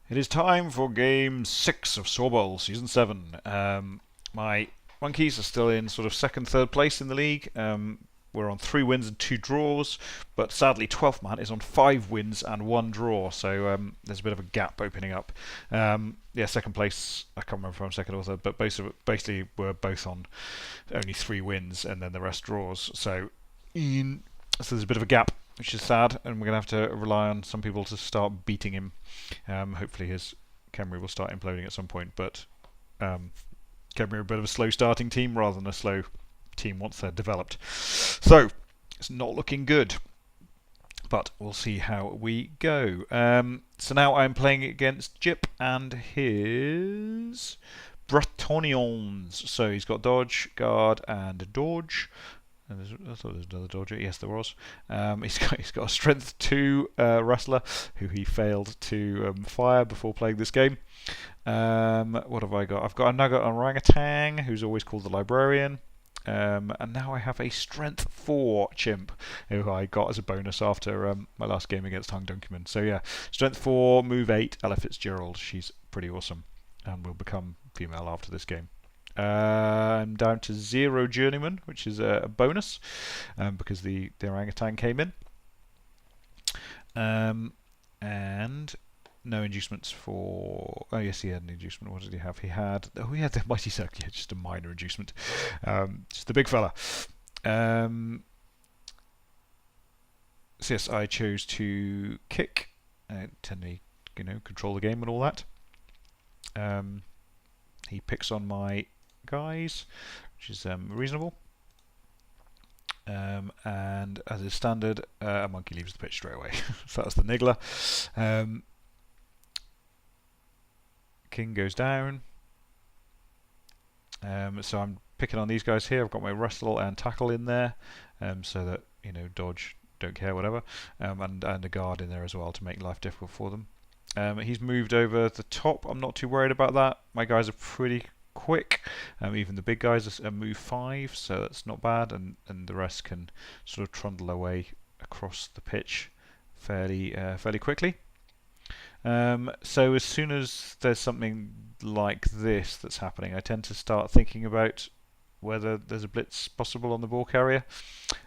It is time for Game 6 of SAWBBL Season 7. My Monkeys are still in sort of second, third place in the league. We're on 3 wins and 2 draws, but sadly 12th man is on 5 wins and 1 draw, so there's a bit of a gap opening up. Yeah, second place, I can't remember if I'm second or third, but basically we're both on only 3 wins and then the rest draws, so there's a bit of a gap, which is sad, and we're going to have to rely on some people to start beating him. Hopefully his Khemri will start imploding at some point, but Khemri are a bit of a slow starting team rather than a slow team once they're developed. So, it's not looking good, but we'll see how we go. So now I'm playing against Jip and his Bretonnians. So he's got dodge, guard, and dodge. I thought there was another dodger. Yes, there was. He's got a strength 2 wrestler who he failed to fire before playing this game. What have I got? I've got a nugget orangutan who's always called the librarian. And now I have a strength 4 chimp who I got as a bonus after my last game against Hung Dunkerman. So yeah, strength 4, move 8, Ella Fitzgerald. She's pretty awesome and will become female after this game. I'm down to 0 journeyman, which is a bonus because the orangutan came in. And no inducements for... Oh yes, he had an inducement. What did he have? He had the mighty circle. Yeah, just a minor inducement. Just the big fella. So yes, I chose to kick. Tend to, control the game and all that. He picks on my guys, which is reasonable. And as is standard, a monkey leaves the pitch straight away. So that's the niggler. King goes down. So I'm picking on these guys here. I've got my wrestle and tackle in there, so that dodge, don't care, whatever, and a guard in there as well to make life difficult for them. He's moved over the top. I'm not too worried about that. My guys are pretty quick. Even the big guys are move 5, so that's not bad, and the rest can sort of trundle their way across the pitch fairly quickly. So as soon as there's something like this that's happening, I tend to start thinking about whether there's a blitz possible on the ball carrier.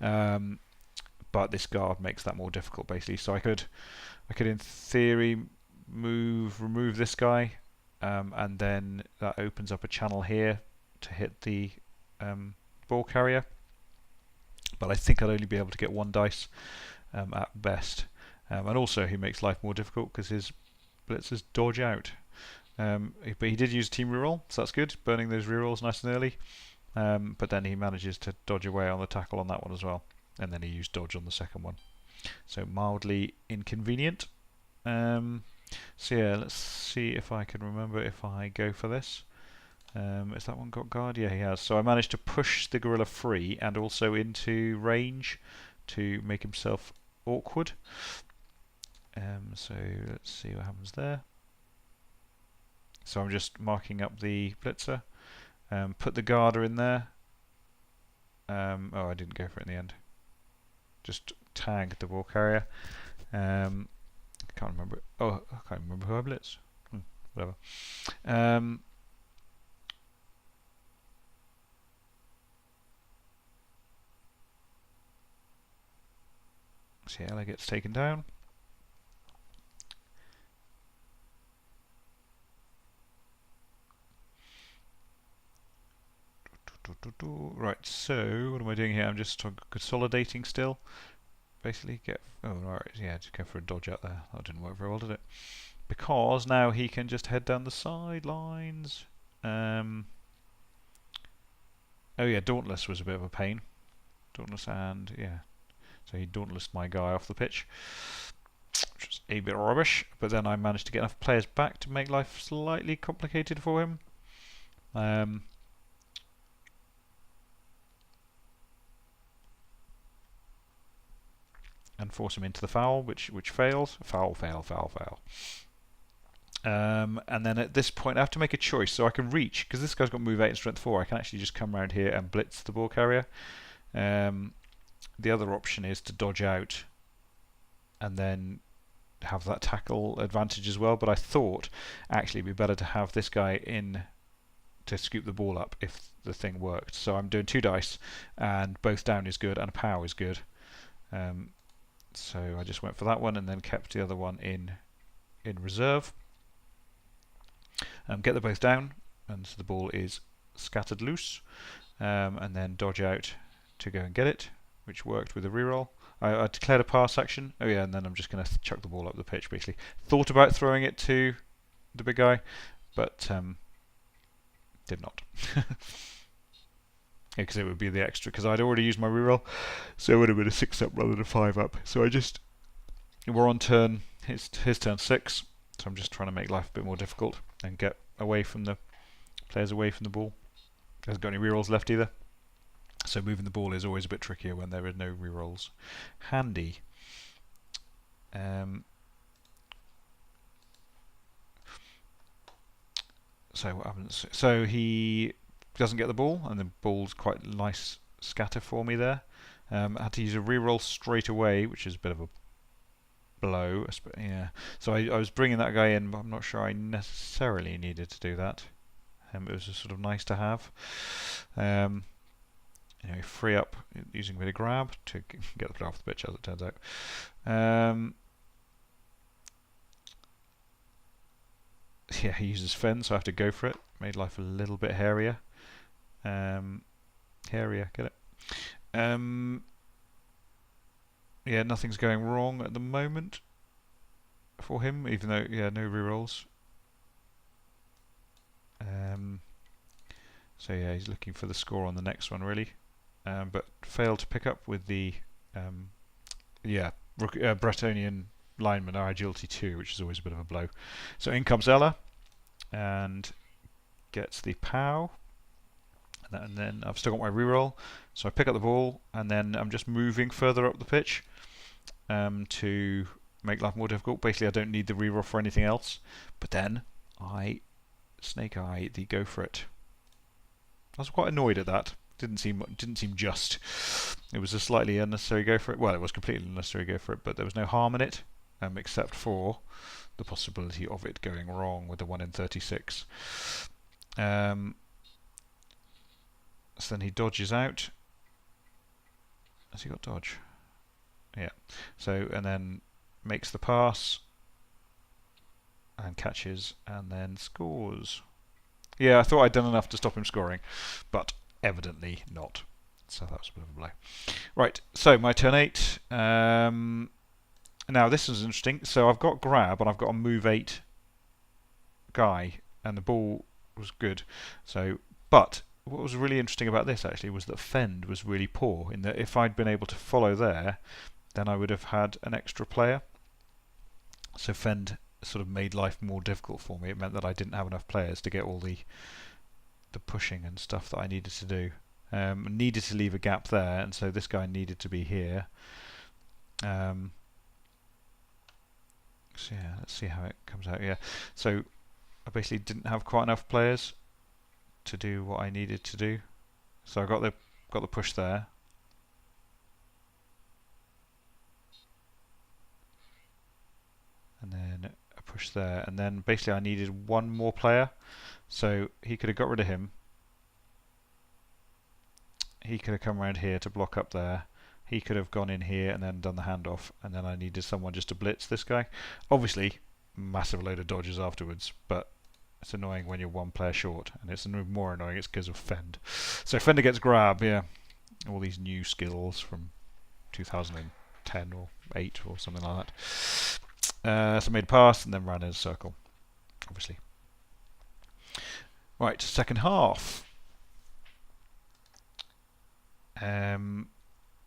But this guard makes that more difficult, basically. So I could in theory remove this guy, and then that opens up a channel here to hit the ball carrier. But I think I'd only be able to get 1 dice at best. And also he makes life more difficult because his blitzers dodge out. But he did use a team reroll, so that's good, burning those rerolls nice and early. But then he manages to dodge away on the tackle on that one as well. And then he used dodge on the second one. So mildly inconvenient. So yeah, let's see if I can remember if I go for this. Has that one got guard? Yeah, he has. So I managed to push the gorilla free and also into range to make himself awkward. So let's see what happens there. So I'm just marking up the blitzer. Put the guarder in there. Oh, I didn't go for it in the end. Just tagged the ball carrier. I can't remember. Oh, I can't remember who I blitzed. Whatever. See, Ella gets taken down. Right, so what am I doing here? I'm just consolidating still. Basically, just go for a dodge out there. That didn't work very well, did it? Because now he can just head down the sidelines. Oh yeah, Dauntless was a bit of a pain. Dauntless and yeah. So he dauntlessed my guy off the pitch, which was a bit rubbish. But then I managed to get enough players back to make life slightly complicated for him. And force him into the foul, which fails. Foul. And then at this point I have to make a choice, so I can reach, because this guy's got move 8 and strength 4, I can actually just come around here and blitz the ball carrier. The other option is to dodge out and then have that tackle advantage as well. But I thought actually it'd be better to have this guy in to scoop the ball up if the thing worked. So I'm doing 2 dice, and both down is good and pow is good. So I just went for that one and then kept the other one in reserve. Get them both down, and so the ball is scattered loose, and then dodge out to go and get it, which worked with a reroll. I declared a pass action. Oh yeah, and then I'm just going to chuck the ball up the pitch. Basically, thought about throwing it to the big guy, but did not. Because it would be the extra. Because I'd already used my reroll, so it would have been a 6-up rather than a 5-up. So we're on turn. His turn 6. So I'm just trying to make life a bit more difficult and get away from the players away from the ball. Hasn't got any rerolls left either. So moving the ball is always a bit trickier when there are no rerolls handy. So what happens? So he doesn't get the ball, and the ball's quite a nice scatter for me there. I had to use a reroll straight away, which is a bit of a blow. Yeah. So I was bringing that guy in, but I'm not sure I necessarily needed to do that. It was just sort of nice to have. Free up using a bit of grab to get the player off the pitch, as it turns out. Yeah, he uses fend, so I have to go for it. Made life a little bit hairier. Hairier, get it? Yeah, nothing's going wrong at the moment for him, even though, yeah, no rerolls. So yeah, he's looking for the score on the next one, really. But failed to pick up with the Bretonnian lineman, our agility 2, which is always a bit of a blow. So in comes Ella and gets the POW, and then I've still got my reroll, so I pick up the ball, and then I'm just moving further up the pitch to make life more difficult. Basically, I don't need the reroll for anything else, but then I snake eye the go for it. I was quite annoyed at that. Didn't seem just. It was a slightly unnecessary go for it. Well, it was completely unnecessary go for it, but there was no harm in it, except for the possibility of it going wrong with the 1 in 36. So then he dodges out. Has he got dodge? Yeah. So, and then makes the pass and catches and then scores. Yeah, I thought I'd done enough to stop him scoring, but evidently not. So that was a bit of a blow. Right, so my turn 8. Now this is interesting. So I've got grab and I've got a move 8 guy, and the ball was good. So, but what was really interesting about this actually was that fend was really poor, in that if I'd been able to follow there, then I would have had an extra player. So fend sort of made life more difficult for me. It meant that I didn't have enough players to get all the pushing and stuff that I needed to do. Needed to leave a gap there, and so this guy needed to be here. So yeah, let's see how it comes out. Yeah, so I basically didn't have quite enough players to do what I needed to do. So I got the push there. And then a push there, and then basically I needed one more player, so he could have got rid of him. He could have come around here to block up there. He could have gone in here and then done the handoff, and then I needed someone just to blitz this guy. Obviously, massive load of dodges afterwards, but it's annoying when you're one player short, and it's more annoying it's because of fend. So fender gets grab, yeah. All these new skills from 2010 or 8 or something like that. So made a pass and then ran in a circle, obviously. Right, second half.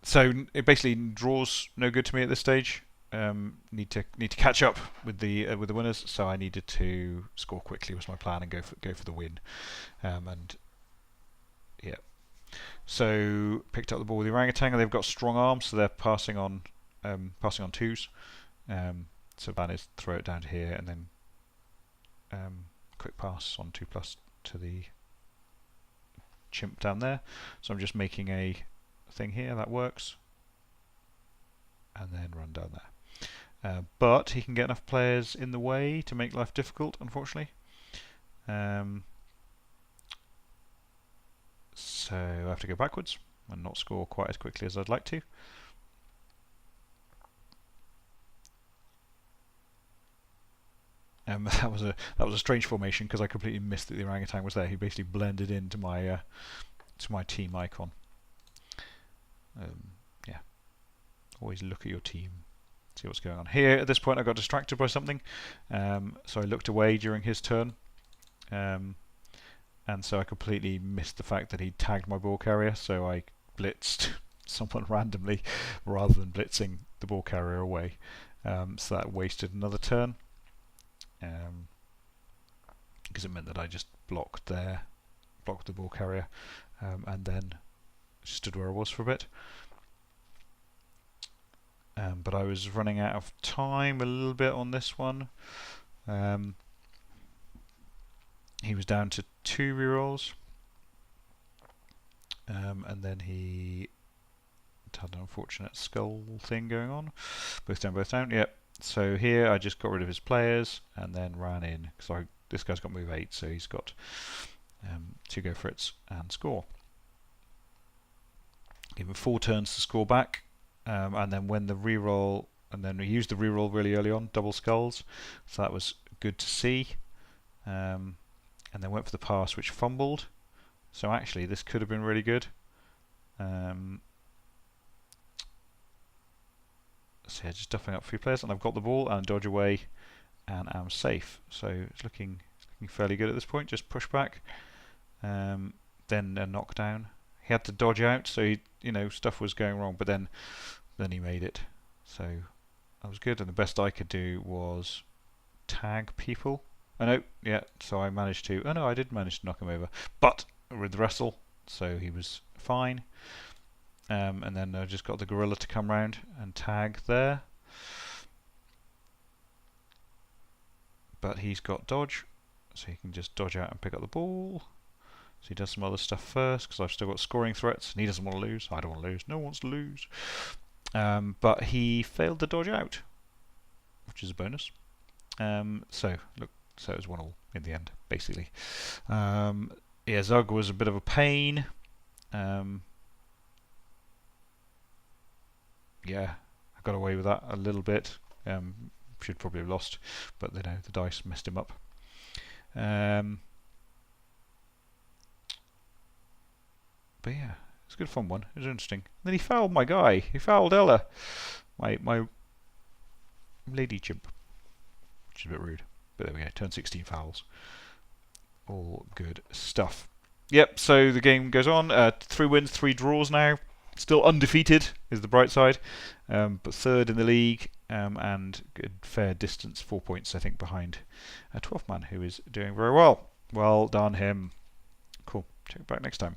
So it basically draws no good to me at this stage. Need to catch up with the winners, so I needed to score quickly was my plan and go for the win. And yeah, so picked up the ball with the orangutan, and they've got strong arms, so they're passing on 2s. So plan is throw it down to here and then quick pass on 2+ to the chimp down there. So I'm just making a thing here that works, and then run down there. but he can get enough players in the way to make life difficult, unfortunately. So I have to go backwards and not score quite as quickly as I'd like to. That was a strange formation because I completely missed that the orangutan was there. He basically blended into my team icon. Yeah, always look at your team, see what's going on. Here at this point I got distracted by something, so I looked away during his turn, and so I completely missed the fact that he tagged my ball carrier. So I blitzed someone randomly rather than blitzing the ball carrier away. So that wasted another turn. Because it meant that I just blocked the ball carrier, and then stood where I was for a bit. But I was running out of time a little bit on this one. He was down to 2 rerolls, and then he had an unfortunate skull thing going on. Both down, both down. Yep. So here I just got rid of his players and then ran in because this guy's got move 8, so he's got 2 go for it and score. Give him 4 turns to score back, and then when the reroll, and then we used the reroll really early on, double skulls, so that was good to see. And then went for the pass, which fumbled. So actually, this could have been really good. So yeah, just duffing up a few players, and I've got the ball and dodge away, and I'm safe. So it's looking fairly good at this point. Just push back, then a knockdown. He had to dodge out, so stuff was going wrong, but then he made it. So that was good, and the best I could do was tag people. Oh no, yeah. So I managed to. Oh no, I did manage to knock him over, but with the wrestle, so he was fine. And then I just got the gorilla to come round and tag there. But he's got dodge, so he can just dodge out and pick up the ball. So he does some other stuff first, because I've still got scoring threats, and he doesn't want to lose. I don't want to lose. No one wants to lose. But he failed to dodge out, which is a bonus. So it was 1-1 in the end, basically. Yeah, Zug was a bit of a pain. Yeah, I got away with that a little bit. Should probably have lost, but the dice messed him up. But yeah, it's a good fun one. It was interesting. And then he fouled my guy. He fouled Ella, my lady chimp, which is a bit rude. But there we go. Turn 16 fouls. All good stuff. Yep. So the game goes on. 3 wins, 3 draws now. Still undefeated is the bright side, but 3rd in the league, and good fair distance, 4 points I think behind a 12th man who is doing very well. Well done him. Cool. Check back next time.